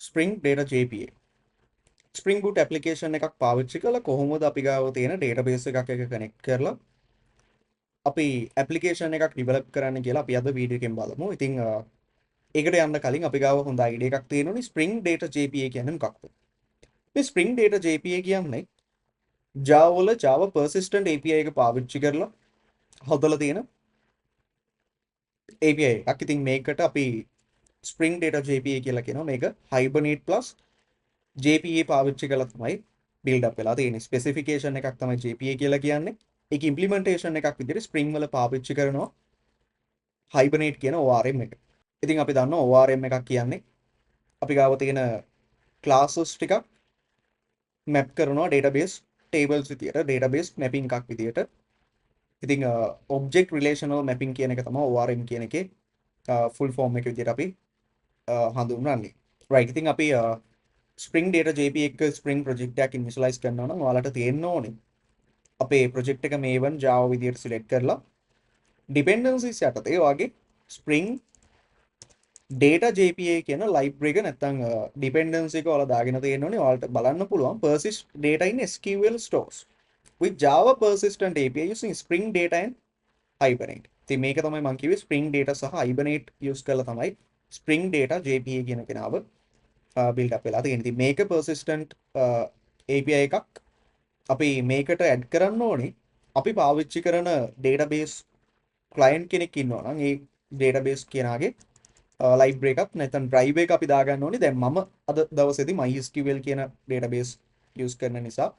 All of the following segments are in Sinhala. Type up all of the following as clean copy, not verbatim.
Spring Data JPA. Spring Boot application එකක් පාවිච්චි කරලා කොහොමද අපි ගාව තියෙන database එකක් එක connect කරලා අපි application එකක් develop කරන්න කියලා අපි අද වීඩියෝ එකෙන් බලමු. ඉතින් ඒකට යන්න කලින් අපි ගාව හොඳ idea එකක් තියෙනුනේ Spring Data JPA කියන්නේ මොකක්ද? මේ Spring Data JPA කියන්නේ Java වල Java persistent API එක පාවිච්චි කරලා හදලා තියෙන API එකක්. ඉතින් මේකට අපි Spring Data JPA කියලා කියනවා. මේක Hibernate plus JPA පාවිච්චි කරලා තමයි build up වෙලා තියෙන්නේ. specification එකක් තමයි JPA කියලා කියන්නේ. ඒක implementation එකක් විදිහට Spring වල පාවිච්චි කරනවා Hibernate කියන ORM එක. ඉතින් අපි දන්නවා ORM එකක් කියන්නේ අපි ගාව තියෙන classes ටිකක් map කරනවා database tables විදියට database mapping එකක් විදියට. ඉතින් object relational mapping කියන එක තමයි ORM කියන එකේ full form එක විදියට අපි හඳුන්වන්නේ. right. ඉතින් අපි Spring Data JPA එක Spring project එකක් initialize කරනවා නම් ඔයාලට තියෙන්න ඕනේ අපේ project එක Maven Java විදියට select කරලා dependencies යටතේ ඔයාගේ Spring Data JPA කියන library එක නැත්නම් dependency එක ඔයාලා දාගෙන තියෙන්න ඕනේ. ඔයාලට බලන්න පුළුවන් persist data in SQL stores with Java persistent API using Spring Data and Hibernate. ඉතින් මේක තමයි මම කිව්වේ Spring Data සහ Hibernate use කරලා තමයි Spring Data JPA කියන කෙනාව build up වෙලා තියෙන්නේ. ඉතින් මේක persistent API එකක් අපි මේකට add කරන්න ඕනේ අපි පාවිච්චි කරන database client කෙනෙක් ඉන්නවා නම් ඒ database කෙනාගේ library එකක් නැත්නම් drive එක අපි දාගන්න ඕනේ. දැන් මම අද දවසේදී MySQL කියන database use කරන නිසා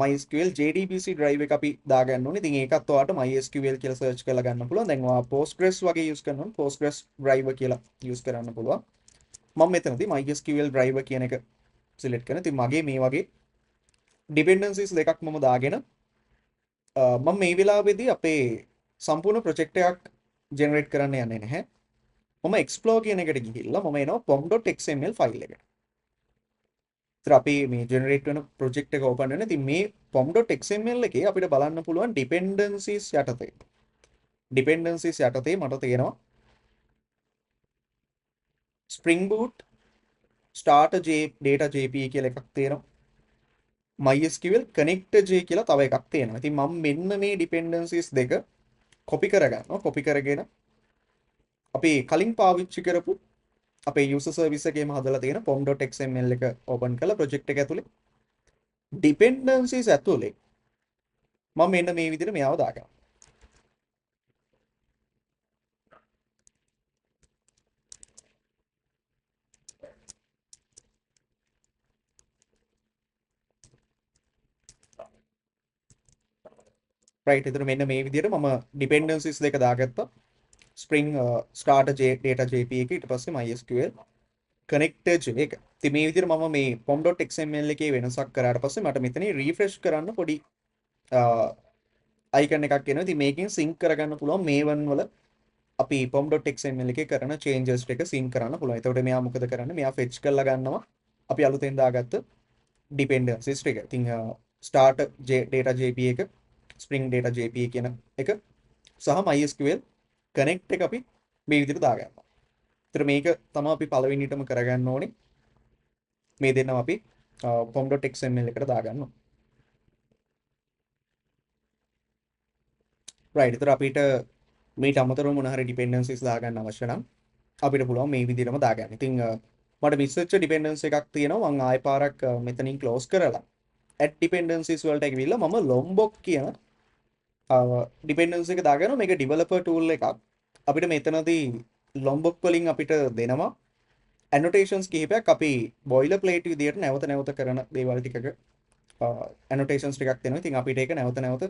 MySQL JDBC drive එක අපි දාගන්න ඕනේ. ඉතින් ඒකත් ඔයාලට MySQL කියලා search කරලා ගන්න පුළුවන්. දැන් ඔයා Postgres වගේ use කරනවා Postgres drive කියලා use කරන්න පුළුවන්. මම මෙතනදී MySQL drive කියන එක select කරන. ඉතින් මගේ මේ වගේ dependencies දෙකක් මම දාගෙන මම මේ වෙලාවේදී අපේ සම්පූර්ණ project එකක් generate කරන්න යන්නේ නැහැ. මම explore කියන එකට ගිහිල්ලා මම එනවා pom.xml file එකට. ඉතින් අපි මේ generate වෙන project එක open වෙන. ඉතින් මේ pom.xml එකේ අපිට බලන්න පුළුවන් dependencies යටතේ. dependencies යටතේ මට තියෙනවා Spring Boot starter data JPA කියලා එකක් තියෙනවා. MySQL connector J කියලා තව එකක් තියෙනවා. ඉතින් මම මෙන්න මේ dependencies දෙක copy කරගන්නවා. copy කරගෙන අපි කලින් පාවිච්චි කරපු අපේ user service එකේම හදලා තියෙන pom.xml එක open කරලා project එක ඇතුලේ dependencies ඇතුලේ මම මෙන්න මේ විදිහට මෙයාව දාගන්නවා. right. එතන මෙන්න මේ විදිහට මම dependencies දෙක දාගත්තා. Spring starter data JPA එක ඊට පස්සේ MySQL connector J එක. ඉතින් මේ විදිහට මම මේ pom.xml එකේ වෙනසක් කරාට පස්සේ මට මෙතනින් refresh කරන්න පොඩි icon එකක් එනවා. ඉතින් මේකෙන් sync කරගන්න පුළුවන් Maven වල අපි pom.xml එකේ කරන changes ටික sync කරන්න පුළුවන්. එතකොට මෙයා මොකද කරන්නේ? මෙයා fetch කරලා ගන්නවා අපි අලුතෙන් දාගත්ත dependencies ටික. ඉතින් starter data JPA එක Spring Data JPA කියන එක සහ MySQL connect එක අපි මේ විදිහට දාගන්නවා. ඒතර මේක තමයි අපි පළවෙනිටම කරගන්න ඕනේ. මේ දෙන්නම අපි pom.xml එකට දාගන්නවා. right. ඒතර අපිට මේට අමතරව මොන හරි dependencies දාගන්න අවශ්‍ය නම් අපිට පුළුවන් මේ විදිහටම දාගන්න. ඉතින් මට මිස් වෙච්ච dependency එකක් තියෙනවා. මම ආයෙ පාරක් මෙතනින් close කරලා add dependencies වලට ගිහිල්ලා මම lombok කියන dependency එක දාගන්නවා. මේක developer tool එකක්. අපිට මෙතනදී lombok වලින් අපිට දෙනවා annotations කිහිපයක් අපි boiler plate විදියට නැවත නැවත කරන දේවල් ටිකක annotations ටිකක් දෙනවා. ඉතින් අපිට ඒක නැවත නැවත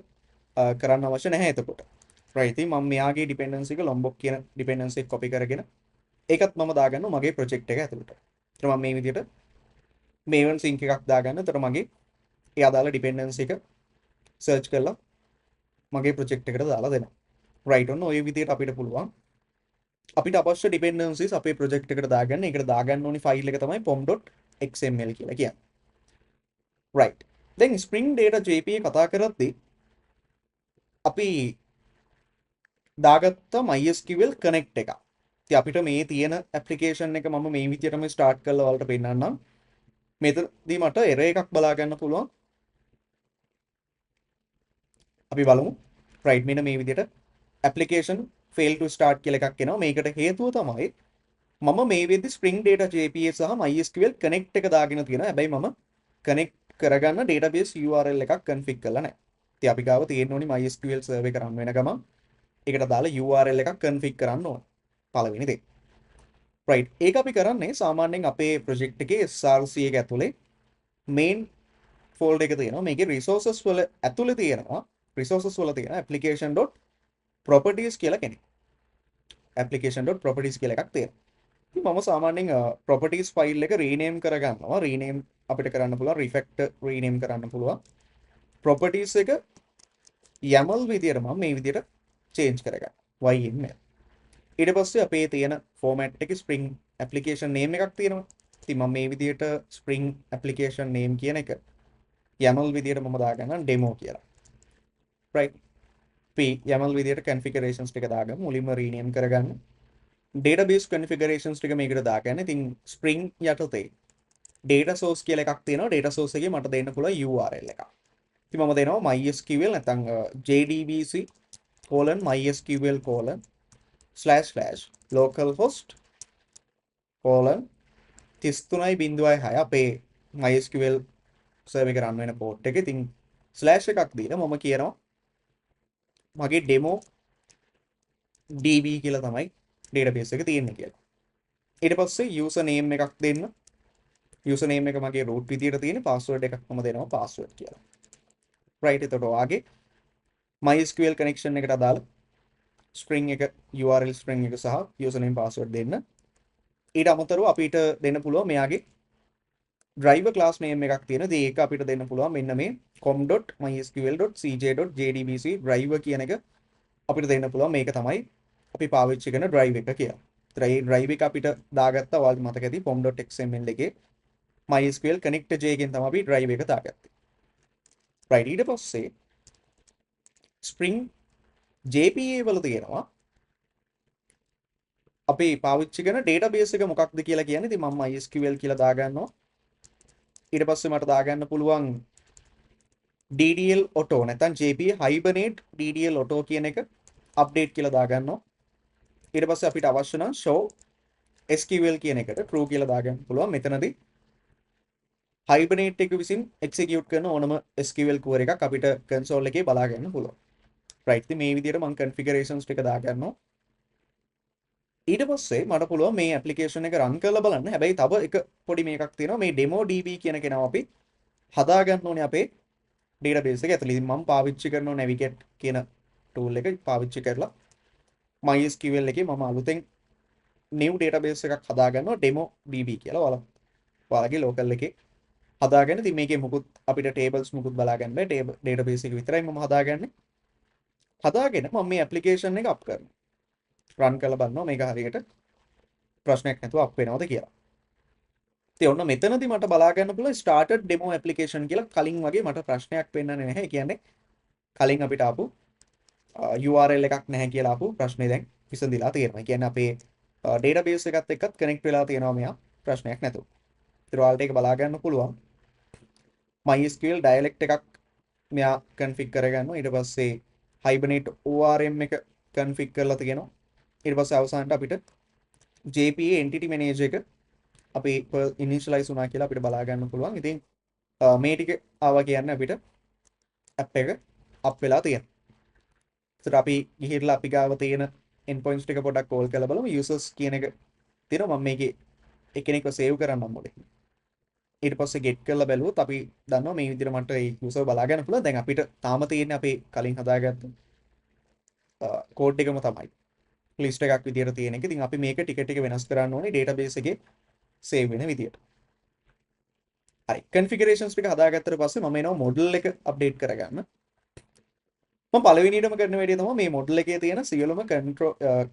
කරන්න අවශ්‍ය නැහැ එතකොට. right. ඉතින් මම මෙයාගේ dependency එක lombok කියන dependency එක copy කරගෙන ඒකත් මම දාගන්නවා මගේ project එක ඇතුළට. ඊට මම මේ විදියට maven sync එකක් දාගන්න. එතකොට මගේ ඒ අදාළ dependency එක search කරලා මගේ project එකට දාලා දෙනවා. right. ඔන්න ඔය විදියට අපිට පුළුවන් අපිට අවශ්‍ය dependencies අපේ project එකට දාගන්න. ඒකට දාගන්න ඕනි file එක තමයි pom.xml කියලා කියන්නේ. right. දැන් Spring Data JPA කතා කරද්දී අපි දාගත්ත MySQL connect එක. ඉතින් අපිට මේ තියෙන ඇප්ලිකේෂන් එක මම මේ විදිහටම ස්ටාර්ට් කරලා ඔයාලට පෙන්නන්නම්. මෙතනදී මට එරර් එකක් බලා ගන්න පුළුවන්. අපි බලමු. right මෙන්න මේ විදිහට application fail to start කියලා එකක් එනවා. මේකට හේතුව තමයි මම මේ වෙද්දි Spring Data JPA සහ MySQL connect එක දාගෙන තියෙනවා. හැබැයි මම connect කරගන්න database URL එකක් config කරලා නැහැ. ඉතින් අපි ගාව තියෙන්න ඕනි MySQL server එක run වෙන ගමන් ඒකට දාලා URL එකක් config කරන්න ඕන. පළවෙනි දේ. right ඒක අපි කරන්නේ සාමාන්‍යයෙන් අපේ project එකේ SRC එක ඇතුලේ main folder එක තියෙනවා. මේකේ resources වල ඇතුලේ තියෙනවා resources වල තියෙන application.properties කියලා කෙනෙක්. application.properties කියලා එකක් තියෙනවා. ඉතින් මම සාමාන්‍යයෙන් properties file එක rename කරගන්නවා. rename අපිට කරන්න පුළුවන් refactor rename කරන්න පුළුවන්. properties එක YAML විදියට මම මේ විදියට change කරගන්නවා. YAML. ඊට පස්සේ අපේ තියෙන format එකේ Spring application name එකක් තියෙනවා. ඉතින් මම මේ විදියට Spring application name කියන එක YAML විදියට මම දාගන්නම් demo කියලා. right YAML විදියට configurations ටික දාගමු. මුලින්ම rename කරගන්න. database configurations ටික මේකට දාගන්න. ඉතින් Spring යටතේ data source කියලා එකක් තියෙනවා. data source එකේ මට දෙන්න පුළුවන් URL එකක්. ඉතින් මම දෙනවා MySQL නැත්නම් jdbc://localhost:33.6 අපේ MySQL server එක run වෙන port එක. ඉතින් slash එකක් දීලා මම කියනවා මගේ demo db කියලා තමයි database එක තියෙන්නේ කියලා. ඊට පස්සේ user name එකක් දෙන්න. user name එක මගේ root විදියට තියෙන password එකක් මම දෙනවා password කියලා. right එතකොට ඔයාගේ MySQL connection එකට අදාළ string එක URL string එක සහ username password දෙන්න. ඊට අමතරව අපිට දෙන්න පුළුවන් මෙයාගේ driver class name එකක් තියෙන. ඒක අපිට දෙන්න පුළුවන් මෙන්න මේ com.mysql.cj.jdbc driver කියන එක අපිට දෙන්න පුළුවන්. මේක තමයි අපි පාවිච්චි කරන drive එක කියලා. drive එක අපිට දාගත්තා ඔයාලට මතක ඇති pom.xml එකේ MySQL connect j එකෙන් තමයි අපි drive එක දාගත්තේ. right ඊට පස්සේ Spring JPA වල තියෙනවා අපි පාවිච්චි කරන database එක මොකක්ද කියලා කියන්නේ. ඉතින් මම MySQL කියලා දාගන්නවා. ඊට පස්සේ මට දාගන්න පුළුවන් DDL auto නැත්නම් JPA Hibernate DDL auto කියන එක update කියලා දාගන්නවා. ඊට පස්සේ අපිට අවශ්‍ය නම් show SQL කියන එකට true කියලා දාගන්න පුළුවන්. මෙතනදී Hibernate එක විසින් execute කරන ඕනම SQL query එකක් අපිට console එකේ බලා ගන්න පුළුවන්. right ඉතින් මේ විදිහට මම configurations ටික දාගන්නවා. ඊට පස්සේ මට පුළුවන් මේ application එක run කරලා බලන්න. හැබැයි තව එක පොඩි මේකක් තියෙනවා. මේ demo db කියන කෙනාව අපි හදාගන්න ඕනේ අපේ database එක ඇතුළේ. ඉතින් මම පාවිච්චි කරනවා navigate කියන tool එක පාවිච්චි කරලා MySQL එකේ මම අලුතෙන් new database එකක් හදාගන්නවා demo db කියලා. ඔයාලගේ local එකේ හදාගෙන ඉතින් මේකේ මුකුත් අපිට tables මුකුත් බලා ගන්න බෑ. database එක විතරයි මම හදාගන්නේ. හදාගෙන මම මේ application එක up කරනවා. run කරලා බලනවා මේක හරියට ප්‍රශ්නයක් නැතුව අප් වෙනවද කියලා. ඉතින් ඔන්න මෙතනදී මට බලා ගන්න පුළුවන් started demo application කියලා කලින් වගේ මට ප්‍රශ්නයක් වෙන්නන්නේ නැහැ. ඒ කියන්නේ කලින් අපිට ආපු URL එකක් නැහැ කියලා ආපු ප්‍රශ්නේ දැන් විසඳිලා තියෙනවා. ඒ කියන්නේ අපේ database එකත් එක්කත් connect වෙලා තියෙනවා මෙයා ප්‍රශ්නයක් නැතුව. ඉතින් ඔයාලට ඒක බලා ගන්න පුළුවන්. MySQL dialect එකක් මෙයා config කරගන්නවා. ඊට පස්සේ Hibernate ORM එක config කරලා තියෙනවා. ඊට පස්සේ අවසානට අපිට JPA entity manager එක අපි initialize වුණා කියලා අපිට බලා ගන්න පුළුවන්. ඉතින් මේ ටික ආවා කියන්නේ අපිට app එක up වෙලා තියෙනවා. ඒතර අපි ගිහිල්ලා අපි ගාව තියෙන endpoints ටික පොඩ්ඩක් call කරලා බලමු. users කියන එක තියෙනවා. මම මේකේ එකිනෙකව save කරන්නම් මොලේ. ඊට පස්සේ get කරලා බැලුවොත් අපි දන්නවා මේ විදිහට මට ඒ user බලා ගන්න පුළුවන්. දැන් අපිට තාම තියෙන්නේ අපි කලින් හදාගත්ත code එකම තමයි. list එකක් විදියට තියෙන එක. ඉතින් අපි මේක ටික ටික වෙනස් කරන්න ඕනේ database එකේ save වෙන විදියට. හරි configurations ටික හදාගත්තට පස්සේ මම එනවා model එක update කරගන්න. මම පළවෙනියටම කරන වැඩේ තමයි මේ model එකේ තියෙන සියලුම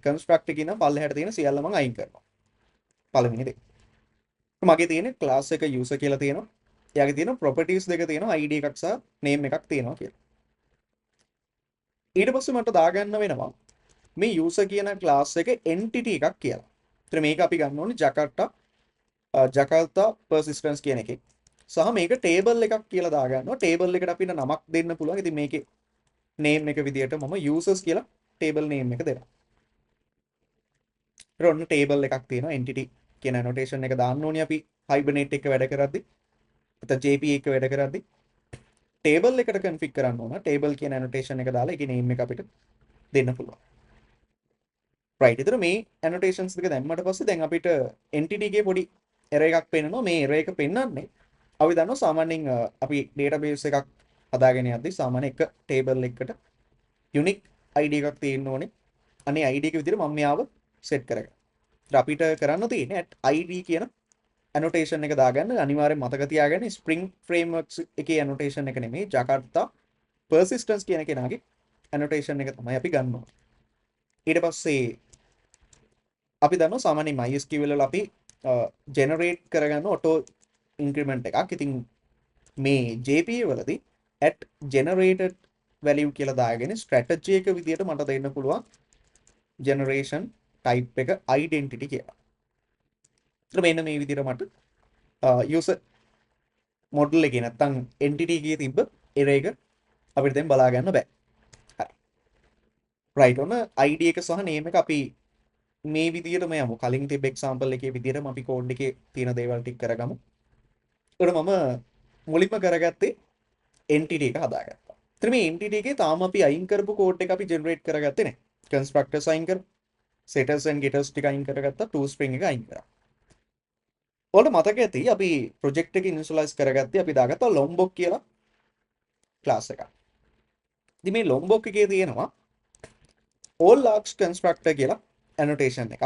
construct එකේ ඉන්න පල්ලෙහාට තියෙන සියල්ල මම අයින් කරනවා. පළවෙනි දේ. මගේ තියෙන class එක user කියලා තියෙනවා. එයාගේ තියෙන properties දෙක තියෙනවා id එකක් සහ name එකක් තියෙනවා කියලා. ඊට පස්සේ මට දාගන්න වෙනවා මේ user කියන class එක entity එකක් කියලා. ඒතර මේක අපි ගන්න ඕනේ Jakarta persistence කියන එකේ. සහ මේක table එකක් කියලා දාගන්නවා. table එකට අපිට නමක් දෙන්න පුළුවන්. ඉතින් මේකේ name එක විදියට මම users කියලා table name එක දෙනවා. ඊට ඔන්න table එකක් තියෙනවා. entity කියන annotation එක දාන්න ඕනේ අපි Hibernate එක වැඩ කරද්දි. නැත්නම් JPA එක වැඩ කරද්දි table එකට config කරන්න ඕන. table කියන annotation එක දාලා ඒකේ name එක අපිට දෙන්න පුළුවන්. right. ඒතර මේ annotations දෙක දැම්මට පස්සේ දැන් අපිට entity එකේ පොඩි error එකක් පෙන්නනවා. මේ error එක පෙන්නන්නේ අපි දන්නවා සාමාන්‍යයෙන් අපි database එකක් හදාගෙන යද්දි සාමාන්‍ය එක table එකකට unique ID එකක් තියෙන්න ඕනේ. අනේ ID එක විදිහට මම මෙයාව set කරගන්න. ඒත් අපිට කරන්න තියෙන්නේ id කියන annotation එක දාගන්න අනිවාර්යෙන් මතක තියාගන්න spring frameworks එකේ annotation එක නෙමෙයි Jakarta persistence කියන කෙනාගේ annotation එක තමයි අපි ගන්න ඕනේ. ඊට පස්සේ අපි දන්නවා සාමාන්‍ය MySQL වල අපි generate කරගන්න auto increment එකක්. ඉතින් මේ JPA වලදී at generated value කියලා දාගෙන strategy එක විදියට මට දෙන්න පුළුවන් generation type එක identity කියලා. ඒත් මෙන්න මේ විදියට මට user model එකේ නැත්තම් entity එකේ තිබ්බ error එක අපිට දැන් බලා ගන්න බෑ. හරි. right ඔන්න ID එක සහ name එක අපි මේ විදියටම යමු. කලින් තිබ්බ example එකේ විදියටම අපි code එකේ තියෙන දේවල් ටික කරගමු. ඒකට මම මුලින්ම කරගත්තේ entity එක හදාගත්තා. ඒත් මේ entity එකේ තාම අපි අයින් කරපු code එක අපි generate කරගත්තේ නැහැ. constructors අයින් කර setters and getters ටික අයින් කරගත්තා. toString එක අයින් කරා. ඔයාලට මතක ඇති අපි project එක initialize කරගත්තේ අපි දාගත්තා lombok කියලා class එකක්. ඉතින් මේ lombok එකේ තියෙනවා all-args constructor කියලා annotation එකක්.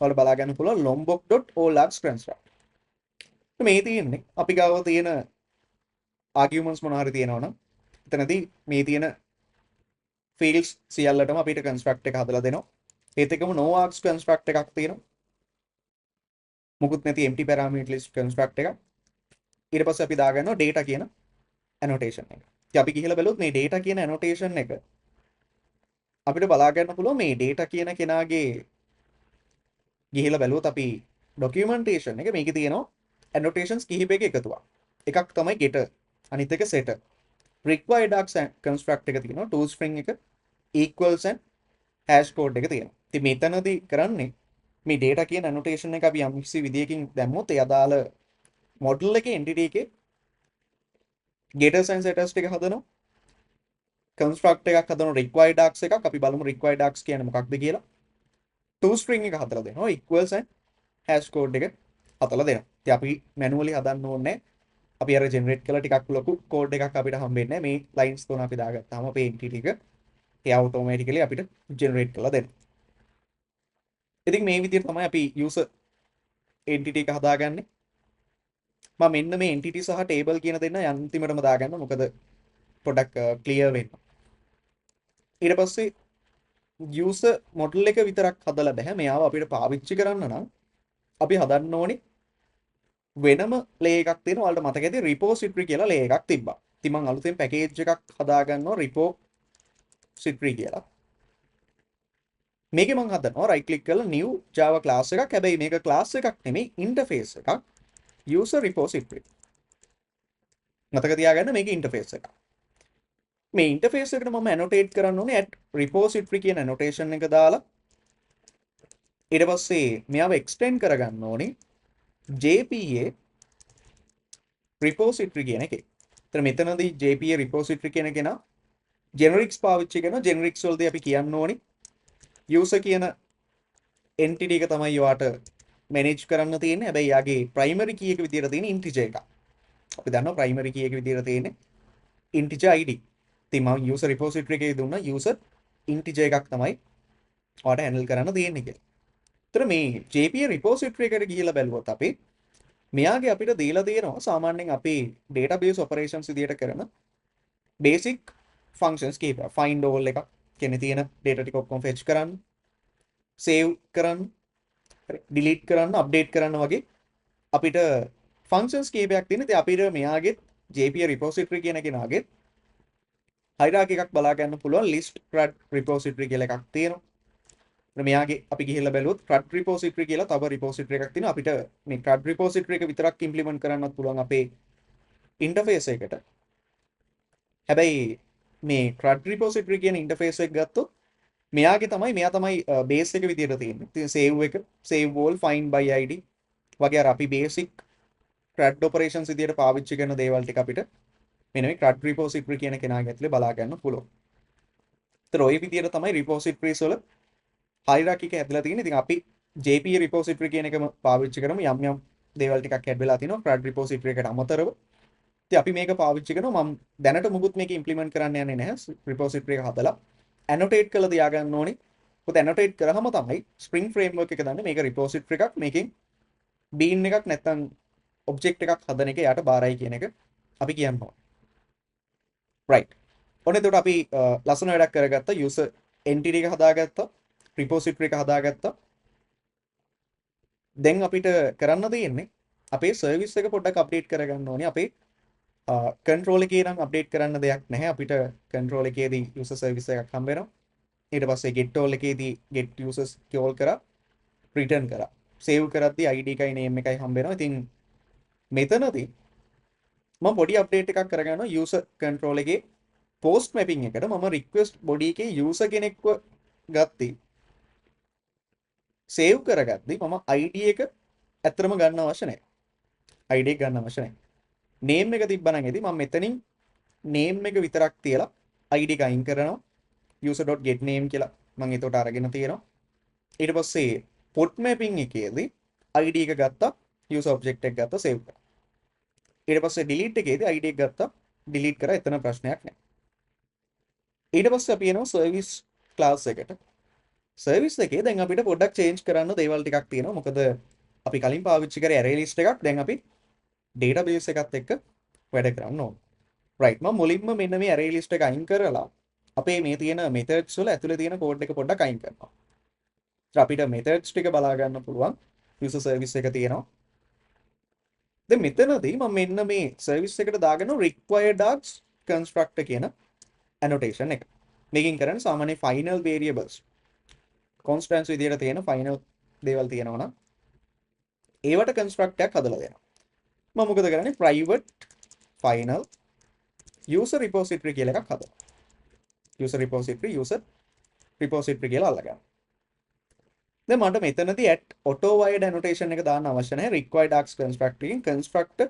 ඔයාලට බලා ගන්න පුළුවන් lombok.all-args constructor. මේ තියෙන්නේ අපි ගාව තියෙන arguments මොනවා හරි තියෙනවා නම් එතනදී මේ තියෙන fields සියල්ලටම අපිට construct එක හදලා දෙනවා. ඒත් එක්කම no args construct එකක් තියෙනවා. මුකුත් නැති empty parameter list construct එකක්. ඊට පස්සේ අපි දාගන්නවා data කියන annotation එක. ඉතින් අපි ගිහිල්ලා බලුවොත් මේ data කියන annotation එක අපිට බලා ගන්න පුළුවන් මේ data කියන කෙනාගේ ගිහිල්ලා බලුවොත් අපි documentation එක මේකේ තියෙනවා annotations කිහිපයක එකතුවක්. එකක් තමයි getter, අනිත් එක setter. required args construct එක තියෙනවා, toString එක, equals and hash code එක තියෙනවා. ඉතින් මෙතනදී කරන්නේ මේ data කියන annotation එක අපි යම් කිසි විදියකින් දැම්මොත් ඒ අදාළ model එකේ entity එකේ getters and setters ටික හදනවා. construct එකක් හදනවා required args එකක්. අපි බලමු required args කියන්නේ මොකක්ද කියලා. toString එක හදලා දෙනවා. equals and hash code එක හදලා දෙනවා. ඉතින් අපි manually හදන්න ඕනේ. අපි අර generate කළා ටිකක් ලොකු code එකක් අපිට හම්බෙන්නේ නැහැ. මේ lines තුන අපි දාගත්තාම අපේ entity එක ඒ automatically අපිට generate කරලා දෙනවා. ඉතින් මේ විදිහට තමයි අපි user entity එක හදාගන්නේ. මම මෙන්න මේ entity සහ table කියන දෙන්න අන්තිමටම දාගන්න. මොකද පොඩක් clear වෙන්න. ඊට පස්සේ user model එක විතරක් හදලා බෑ. මෙයාව අපිට පාවිච්චි කරන්න නම් අපි හදන්න ඕනේ වෙනම layer එකක් තියෙනවා. ඔයාලට මතක ඇති repository කියලා layer එකක් තිබ්බා. ඉතින් මම අලුතෙන් package එකක් හදාගන්නවා repository කියලා. මේකේ මම හදනවා right click කරලා new java class එකක්. හැබැයි මේක class එකක් නෙමෙයි interface එකක්. user repository. මතක තියාගන්න මේක interface එකක්. මේ interface එකට මම annotate කරන්න ඕනේ at repository කියන annotation එක දාලා ඊට පස්සේ මෙයාව extend කරගන්න ඕනේ JPA repository කියන එකේ. එතන මෙතනදී JPA repository කියන කෙනා generics පාවිච්චි කරනවා. generics වලදී අපි කියන්න ඕනේ user කියන entity එක තමයි ඔයාට manage කරන්න තියෙන්නේ. හැබැයි යාගේ primary key එක විදියට තියෙන integer එකක්. අපි දන්නවා primary key එක විදියට තියෙන්නේ integer id. ඉතින් මම user repository එකේ දුන්නා user integer එකක් තමයි ඔයාට handle කරන්න තියෙන්නේ කියලා. ඒතර මේ JPA repository එකට ගිහිල්ලා බැලුවොත් අපි මෙයාගේ අපිට දීලා තියෙනවා සාමාන්‍යයෙන් අපි database operations විදියට කරන basic functions කීපයක්. find all එකක් කියන්නේ තියෙන data ටික ඔක්කොම fetch කරන්න, save කරන්න, delete කරන්න, update කරන්න වගේ අපිට functions කීපයක් තියෙන. ඉතින් අපිට මෙයාගේ JPA repository කියන කෙනාගේ hierarchy එකක් බලා ගන්න පුළුවන්. list crud repository කියලා එකක් තියෙනවා. මෙයාගේ අපි ගිහිල්ලා බැලුවොත් CRUD repository කියලා තව repository එකක් තියෙනවා. අපිට මේ CRUD repository එක විතරක් implement කරන්නත් පුළුවන් අපේ interface එකට. හැබැයි මේ CRUD repository කියන interface එක ගත්තොත් මෙයා තමයි base එක විදියට තියෙන්නේ. ඉතින් save එක, save all, find by id වගේ අර අපි basic CRUD operations විදියට පාවිච්චි කරන දේවල් ටික අපිට මෙන්න මේ CRUD repository කියන කෙනාගේ ඇතුලේ බලා ගන්න පුළුවන්. ඒතර ওই විදියට තමයි repositories වල hierarchy එක ඇදලා තියෙන්නේ. ඉතින් අපි JPA repository කියන එකම පාවිච්චි කරමු. යම් දේවල් ටිකක් ඇඩ් වෙලා තිනවා CRUD repository එකට අමතරව. ඉතින් අපි මේක පාවිච්චි කරනවා. මම දැනට මුකුත් මේක implement කරන්න යන්නේ නැහැ. repository එක හදලා annotate කරලා තියාගන්න ඕනේ. මොකද annotate කරාම තමයි Spring framework එක දන්නේ මේක repository එකක්, මේකෙන් bean එකක් නැත්නම් object එකක් හදන එක යාට බාරයි කියන එක අපි කියනවා. right. ඔන්න එතකොට අපි ලස්සන වැඩක් කරගත්තා. user entity එක හදාගත්තා. repository එක හදාගත්තා. දැන් අපිට කරන්න තියෙන්නේ අපේ service එක පොඩ්ඩක් update කරගන්න ඕනේ. අපේ control එකේ නම් update කරන්න දෙයක් නැහැ. අපිට control එකේදී user service එකක් හම්බ වෙනවා. ඊට පස්සේ get all එකේදී get users call කරා return කරා. save කරද්දී id එකයි name එකයි හම්බ වෙනවා. ඉතින් මෙතනදී මම පොඩි update එකක් කරගන්නවා user control එකේ post mapping එකට. මම request body එකේ user කෙනෙක්ව ගත්තී. save කරගද්දී මම id එක ඇත්තටම ගන්න අවශ්‍ය නැහැ. id එක ගන්න අවශ්‍ය නැහැ. name එක තිබ්බනම් එදී මම මෙතනින් name එක විතරක් තියලා id එක අයින් කරනවා. user.getName කියලා මම ඒකට අරගෙන තියෙනවා. ඊට පස්සේ put mapping එකේදී id එක ගත්තා, user object එක ගත්තා, save කරා. ඊට පස්සේ delete එකේදී id එක ගත්තා, delete කරා. එතන ප්‍රශ්නයක් නැහැ. ඊට පස්සේ අපි එනවා service class එකට. service එකේ දැන් අපිට පොඩ්ඩක් change කරන්න දේවල් ටිකක් තියෙනවා. මොකද අපි කලින් පාවිච්චි කරේ array list එකක්. දැන් අපි database එකත් එක්ක වැඩ කරන්න ඕන. right. මම මුලින්ම මෙන්න මේ array list එක අයින් කරලා අපේ මේ තියෙන methods වල ඇතුලේ තියෙන code එක පොඩ්ඩක් අයින් කරනවා. ඒත් අපිට methods ටික බලා ගන්න පුළුවන්. user service එක තියෙනවා. දැන් මෙතනදී මම මෙන්න මේ service එකට දාගෙන required args constructor කියන annotation එක. මේකෙන් කරන්නේ සාමාන්‍ය final variables constants විදියට තියෙන final දේවල් තියෙනවා නම් ඒවට construct එකක් හදලා දෙනවා. මම මොකද කරන්නේ private final user repository කියලා එකක් හදනවා. user repository කියලා අල්ලගන්න. දැන් මට මෙතනදී at auto wired annotation එක දාන්න අවශ්‍ය නැහැ. required args construct එකෙන් constructor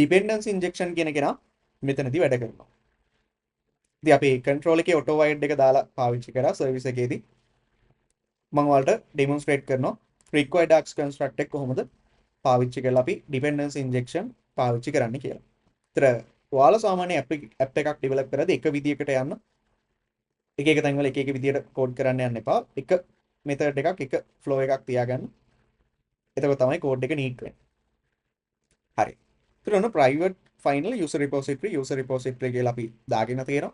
dependency injection කියන එක මෙතනදී වැඩ කරනවා. ඉතින් අපි control එකේ auto wired එක දාලා පාවිච්චි කරා service එකේදී. මම ඔයාලට demonstrate කරනවා required args construct එක කොහොමද පාවිච්චි කරලා අපි dependency injection පාවිච්චි කරන්න කියලා. ඒතර ඔයාලා සාමාන්‍ය app එකක් develop කරද්දී එක විදියකට යන්න එක තැන්වල එක විදියට code කරන්න යන්න එපා. එක method එකක් එක flow එකක් තියාගන්න. එතකොට තමයි code එක neat වෙන්නේ. හරි. ඒතර ඔන්න private final user repository කියලා අපි දාගෙන තියෙනවා.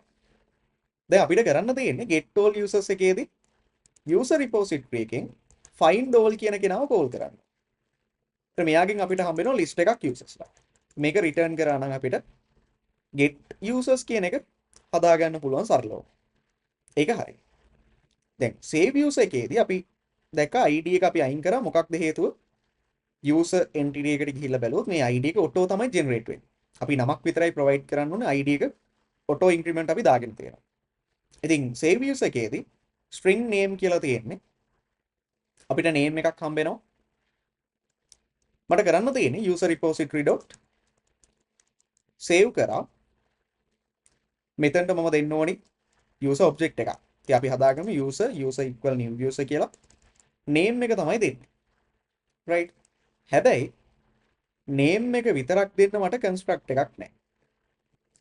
දැන් අපිට කරන්න තියෙන්නේ get all users එකේදී user repository එකෙන් find all කියන කෙනාව call කරන්න. ඒතර මෙයාගෙන් අපිට හම්බ වෙනවා list එකක් usersලා. මේක return කරා නම් අපිට get users කියන එක හදා ගන්න පුළුවන් සරලව. ඒක හරි. දැන් save user එකේදී අපි දැක්ක id එක අපි අයින් කරා. මොකක්ද හේතුව? user entity එකට ගිහිල්ලා බැලුවොත් මේ id එක auto තමයි generate වෙන්නේ. අපි නමක් විතරයි provide කරන්න ඕනේ. id එක auto increment අපි දාගෙන තියෙනවා. ඉතින් save user එකේදී string name කියලා තියෙන්නේ. අපිට name එකක් හම්බ වෙනවා. මට කරන්න තියෙන්නේ user repository dot save කරා. මෙතනට මම දෙන්න ඕනි user object එකක්. ඉතින් අපි හදාගමු user equal new user කියලා. name එක තමයි දෙන්නේ. right. හැබැයි name එක විතරක් දෙන්න මට construct එකක් නැහැ.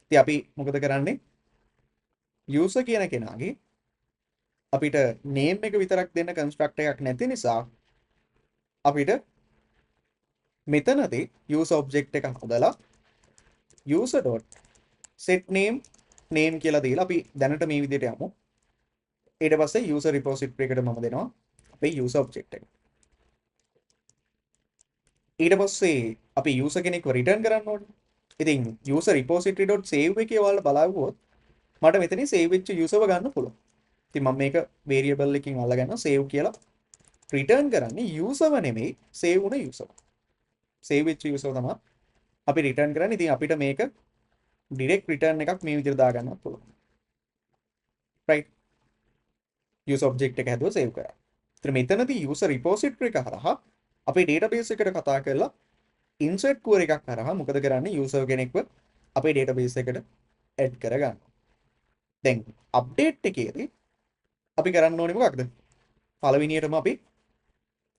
ඉතින් අපි මොකද කරන්නේ? user කියන කෙනාගේ අපිට name එක විතරක් දෙන්න construct එකක් නැති නිසා අපිට මෙතනදී user object එක හදලා user.set name කියලා දීලා අපි දැනට මේ විදිහට යමු. ඊට පස්සේ user repository එකට මම දෙනවා අපේ user object එක. ඊට පස්සේ අපි user කෙනෙක්ව return කරන්න ඕනේ. ඉතින් user repository.save එකේ ඔයාලා බලවුවොත් මට මෙතනින් save වෙච්ච userව ගන්න පුළුවන්. ඉතින් මම මේක variable එකකින් අල්ලගෙන save කියලා return කරන්නේ user නෙමෙයි save වුණ user. save වෙච්ච user තමයි අපි return කරන්නේ. ඉතින් අපිට මේක direct return එකක් මේ විදිහට දාගන්නත් පුළුවන්. right user object එක හැදුවා save කරා. ඉතින් මෙතනදී user repository එක හරහා අපේ database එකට කතා කරලා insert query එකක් හරහා මොකද කරන්නේ user කෙනෙක්ව අපේ database එකට add කරගන්න. දැන් update එකේදී අපි කරන්න ඕනේ මොකක්ද? පළවෙනියටම අපි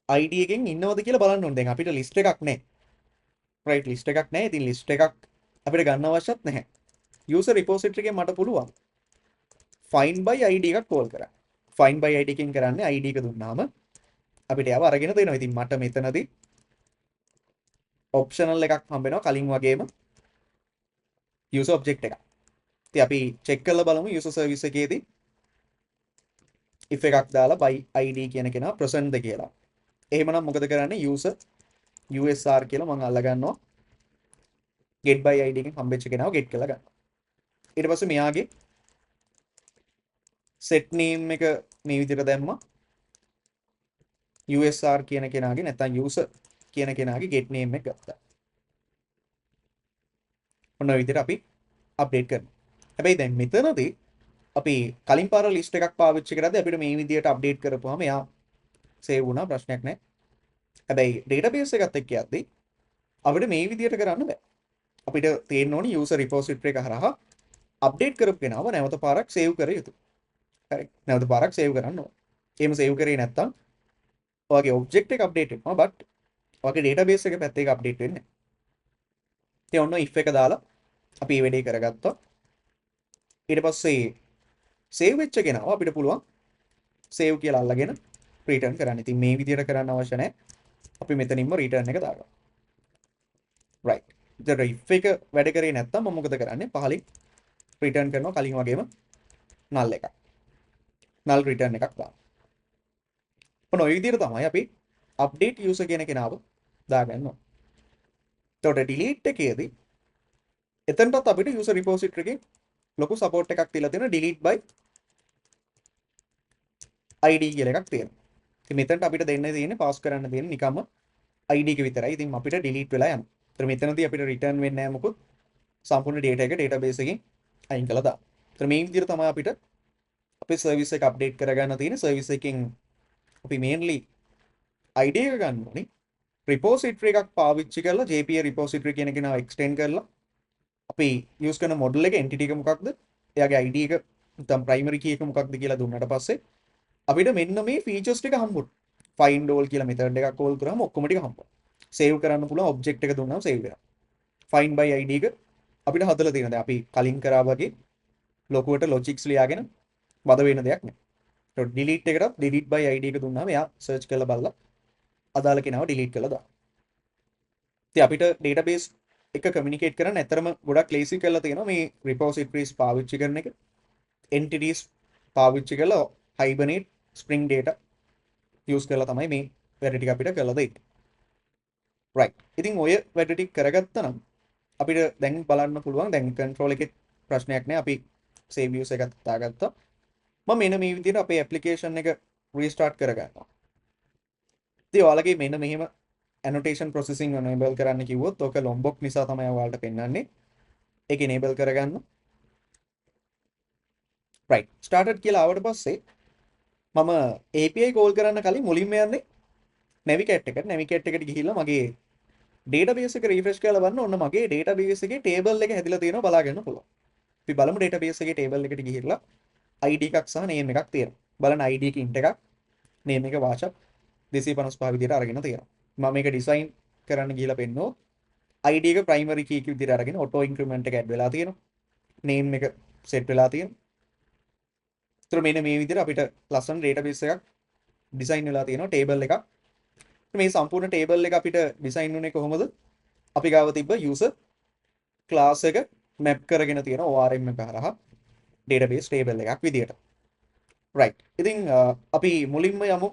ID එකෙන් ඉන්නවද කියලා බලන්න ඕනේ. දැන් අපිට list එකක් නැහැ. right list එකක් නැහැ. ඉතින් list එකක් අපිට ගන්න අවශ්‍යත් නැහැ. user repository එකෙන් මට පුළුවන් find by ID එකක් call කරන්න. find by ID එකෙන් කරන්නේ ID එක දුන්නාම අපිට ඒව අරගෙන දෙනවා. ඉතින් මට මෙතනදී optional එකක් හම්බ වෙනවා කලින් වගේම user object එකක්. ඉතින් අපි check කරලා බලමු user service එකේදී if එකක් දාලා by ID කියන කෙනා present ද කියලා. එහෙමනම් මොකද කරන්නේ user USR කියලා මම අල්ල ගන්නවා. get by ID එකෙන් හම්බෙච්ච කෙනාව get කරලා ගන්නවා. ඊට පස්සේ මෙයාගේ set name එක මේ විදිහට දැම්මා. USR කියන කෙනාගේ නැත්නම් user කියන කෙනාගේ get name එක ගත්තා. ඔන්න ඔය විදිහට අපි update කරනවා. හැබැයි දැන් මෙතනදී අපි කලින් පාර list එකක් පාවිච්චි කරද්දී අපිට මේ විදිහට update කරපුවාම එයා save වුණා ප්‍රශ්නයක් නැහැ. හැබැයි database එකත් එක්ක යද්දී අපිට මේ විදිහට කරන්න බෑ. අපිට තියෙන්න ඕනි user repository එක හරහා update කරපු කෙනාව නැවත පාරක් save කර යුතුයි. හරි. නැවත පාරක් save කරන්න ඕන. එහෙම save කරේ නැත්නම් ඔයගේ object එක update වෙනවා but ඔයගේ database එක පැත්තේ ඒක update වෙන්නේ නැහැ. ඉතින් ඔන්න if එක දාලා අපි මේ වැඩේ කරගත්තා. ඊට පස්සේ save වෙච්ච කෙනාව අපිට පුළුවන් save කියලා අල්ලගෙන return කරන්න. ඉතින් මේ විදිහට කරන්න අවශ්‍ය නැහැ. අපි මෙතනින්ම return එක දාගමු. right. ඉතින් if එක වැඩ කරේ නැත්නම් මම මොකද කරන්නේ? පහලින් return කරනවා කලින් වගේම null එකක්. null return එකක් දානවා. ඔන්න ඔය විදිහට තමයි අපි update user කියන කෙනාව දාගන්න ඕන. එතකොට delete එකේදී එතනටත් අපිට user repository එකේ ලොකු support එකක් තියලා තියෙනවා delete by ID කියලා එකක් තියෙනවා. ඉතින් මෙතනට අපිට දෙන්න තියෙන්නේ pass කරන්න තියෙන්නේ නිකම්ම ID එක විතරයි. ඉතින් අපිට delete වෙලා යනවා. ඒතර මෙතනදී අපිට return වෙන්නේ නැහැ මොකොත් සම්පූර්ණ data එක database එකෙන් අයින් කළා දාන්න. ඒතර මේ විදිහට තමයි අපිට අපේ service එක update කරගන්න තියෙන්නේ. service එකෙන් අපි mainly ID එක ගන්න ඕනේ. repository එකක් පාවිච්චි කරලා JPA repository කියන එක නාව extend කරලා අපි use කරන model එක entity එක මොකක්ද? එයාගේ ID එක නැත්නම් primary key එක මොකක්ද කියලා දුන්නාට පස්සේ අපිට මෙන්න මේ features ටික හම්බුනේ. find all කියලා method එකක් call කරාම ඔක්කොම ටික හම්බුනවා. save කරන්න පුළුවන් object එක දුන්නාම save වෙනවා. find by ID එක අපිට හදලා තියෙනවා. දැන් අපි කලින් කරා වගේ ලොකුවට logics ලියාගෙන වද වෙන දෙයක් නෑ. ඒත් delete එකට delete by ID එක දුන්නාම එයා search කරලා බලලා අදාළ කෙනාව delete කරලා දානවා. ඉතින් අපිට database එක communicate කරන්න ඇතරම ගොඩක් lazy කරලා තියෙනවා මේ repositories පාවිච්චි කරන එක. entities පාවිච්චි කරලා hibernate spring data use කරලා තමයි මේ වැඩ ටික අපිට කරලා දෙන්නේ. right. ඉතින් ඔය වැඩ ටික කරගත්තා නම් අපිට දැන් බලන්න පුළුවන් දැන් control එකේ ප්‍රශ්නයක් නෑ අපි save use එකත් දාගත්තා. මම මෙන්න මේ විදිහට අපේ application එක restart කරගන්නවා. ඉතින් ඔයාලගේ මෙන්න මෙහෙම annotation processing enable කරන්න කිව්වොත් ඔක lombok නිසා තමයි ඔයාලට පෙන්වන්නේ. ඒක enable කරගන්න. right. started කියලා ආවට පස්සේ මම API call කරන්න කලින් මුලින්ම යන්නේ navigate එකට. navigate එකට ගිහිල්ලා මගේ database එක refresh කරලා බලන්න ඕන මගේ database එකේ table එක හැදිලා තියෙනවා බලා ගන්න පුළුවන්. අපි බලමු database එකේ table එකට ගිහිල්ලා ID එකක් සහ name එකක් තියෙනවා. බලන්න ID එක int එකක් name එක වාචක් 255 විදිහට අරගෙන තියෙනවා. මම මේක design කරන්න ගිහිල්ලා පෙන්නෝ ID එක primary key එක විදිහට අරගෙන auto increment එක add වෙලා තියෙනවා. name එක set වෙලා තියෙනවා. ඒතර මෙන්න මේ විදිහට අපිට ලස්සන database එකක් design වෙලා තියෙනවා table එකක්. මේ සම්පූර්ණ table එක අපිට design වුණේ කොහොමද? අපි ගාව තිබ්බ user class එක map කරගෙන තියෙන ORM එක හරහා database table එකක් විදියට. right. ඉතින් අපි මුලින්ම යමු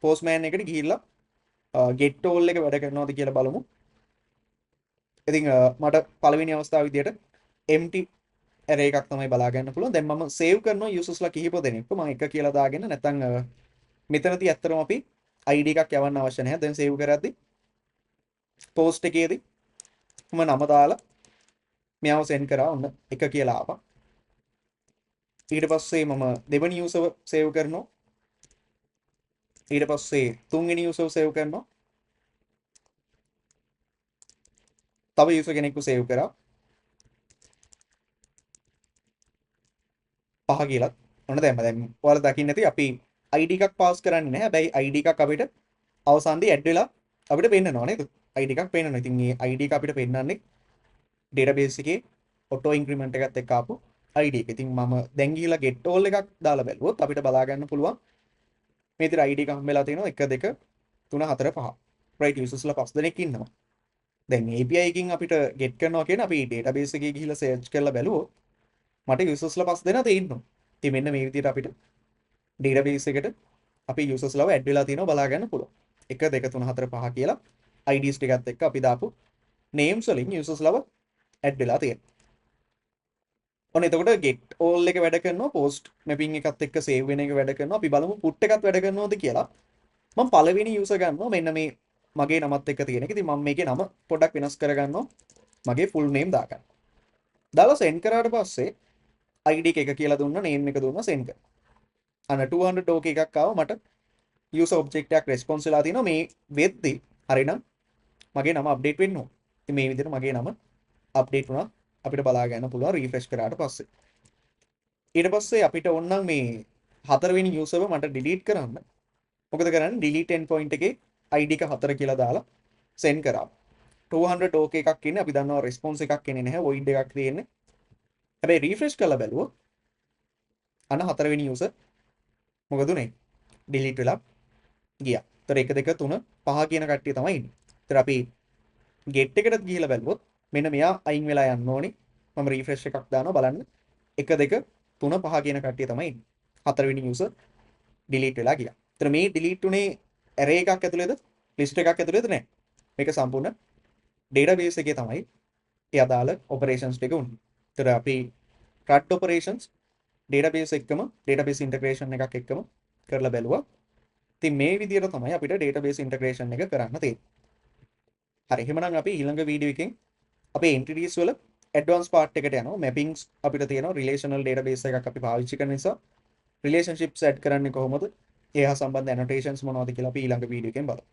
postman එකට ගිහිල්ලා get all එක වැඩ කරනවද කියලා බලමු. ඉතින් මට පළවෙනි අවස්ථාව විදියට empty array එකක් තමයි බලා ගන්න පුළුවන්. දැන් මම save කරනවා usersලා කිහිප දෙනෙක්ව මම එක කියලා දාගෙන නැත්නම් මෙතනදී ඇත්තටම අපි ID එකක් යවන්න අවශ්‍ය නැහැ. දැන් save කරද්දි post එකේදී මම නම දාලා මෙයාව send කරා ඔන්න එක කියලා ආවා. ඊට පස්සේ මම දෙවෙනි user save කරනවා. ඊට පස්සේ තුන්වෙනි user save කරනවා. තව user කෙනෙක්ව save කරා. පහ කියලා. ඔන්න දැන් ඔයාලා දකින්න ඇති අපි ID එකක් පාස් කරන්නේ නැහැ. හැබැයි ID එකක් අපිට අවසානයේ ඇඩ් වෙලා අපිට පෙන්නනවා නේද? ID එකක් පෙන්නනවා. ඉතින් මේ ID එක අපිට පෙන්නන්නේ database එකේ auto increment එකත් එක්ක ආපු ID එක. ඉතින් මම දැන් ගිහිලා get all එකක් දාලා බැලුවොත් අපිට බලා ගන්න පුළුවන් මේ විතර ID එක හම්බෙලා තියෙනවා 1 2 3 4 5. right usersලා 5 දෙනෙක් ඉන්නවා. දැන් API එකකින් අපිට get කරනවා කියන්නේ අපි database එකේ ගිහිලා search කරලා බැලුවොත් මට usersලා 5 දෙනා තියෙනවා. ඉතින් මෙන්න මේ විදිහට අපිට database එකට අපි usersලාව add වෙලා තියෙනවා බලා ගන්න පුළුවන්. 1 2 3 4 5 කියලා IDs ටිකත් එක්ක අපි දාපු names වලින් usersලාව add වෙලා තියෙනවා. ඔන්න එතකොට get all එක වැඩ කරනවා post mapping එකත් එක්ක save වෙන එක වැඩ කරනවා. අපි බලමු put එකත් වැඩ කරනවද කියලා. මම පළවෙනි user ගන්නවා මෙන්න මේ මගේ නමත් එක්ක තියෙන එක. ඉතින් මම මේකේ නම පොඩ්ඩක් වෙනස් කරගන්නවා. මගේ full name දාගන්න. දාලා send කරාට පස්සේ ID එක කියලා දුන්නා name එක දුන්නා send කරා. අන්න 200 OK එකක් ආවා මට user object එකක් response වෙලා තියෙනවා මේ වෙද්දි හරිනම් මගේ නම update වෙන්න ඕන. ඉතින් මේ විදිහට මගේ නම update වුණා අපිට බලා ගන්න පුළුවන් refresh කරාට පස්සේ. ඊට පස්සේ අපිට ඕනනම් මේ හතරවෙනි user එක මට delete කරන්න. මොකද කරන්නේ delete endpoint එකේ ID එක 4 කියලා දාලා send කරා. 200 OK එකක් ඉන්නේ අපි දන්නවා response එකක් එන්නේ නැහැ void එකක් තියෙන්නේ. හැබැයි refresh කරලා බැලුවොත් අන්න හතරවෙනි user මොකද උනේ? delete වෙලා ගියා. ඒතර 1 2 3 5 කියන කට්ටිය තමයි ඉන්නේ. ඒතර අපි get එකට ගිහිල්ලා බැලුවොත් මෙන්න මෙයා අයින් වෙලා යන්න ඕනේ. මම refresh එකක් දානවා බලන්න. 1 2 3 5 කියන කට්ටිය තමයි ඉන්නේ. හතරවෙනි user delete වෙලා ගියා. ඒතර මේ delete උනේ array එකක් ඇතුළේද list එකක් ඇතුළේද නැහැ. මේක සම්පූර්ණ database එකේ තමයි ඒ අදාළ operations ටික උන්නේ. ඒතර අපි CRUD operations database එක්කම database integration එකක් එක්කම කරලා බැලුවා. ඉතින් මේ විදිහට තමයි අපිට database integration එක කරන්න තියෙන්නේ. හරි එහෙනම් අපි ඊළඟ වීඩියෝ එකෙන් අපේ entities වල advanced part එකට යනවා. mappings අපිට තියෙනවා relational database එකක් අපි පාවිච්චි කරන නිසා relationships add කරන්නේ කොහොමද? ඒ හා සම්බන්ධ annotations මොනවද කියලා අපි ඊළඟ වීඩියෝ එකෙන් බලමු.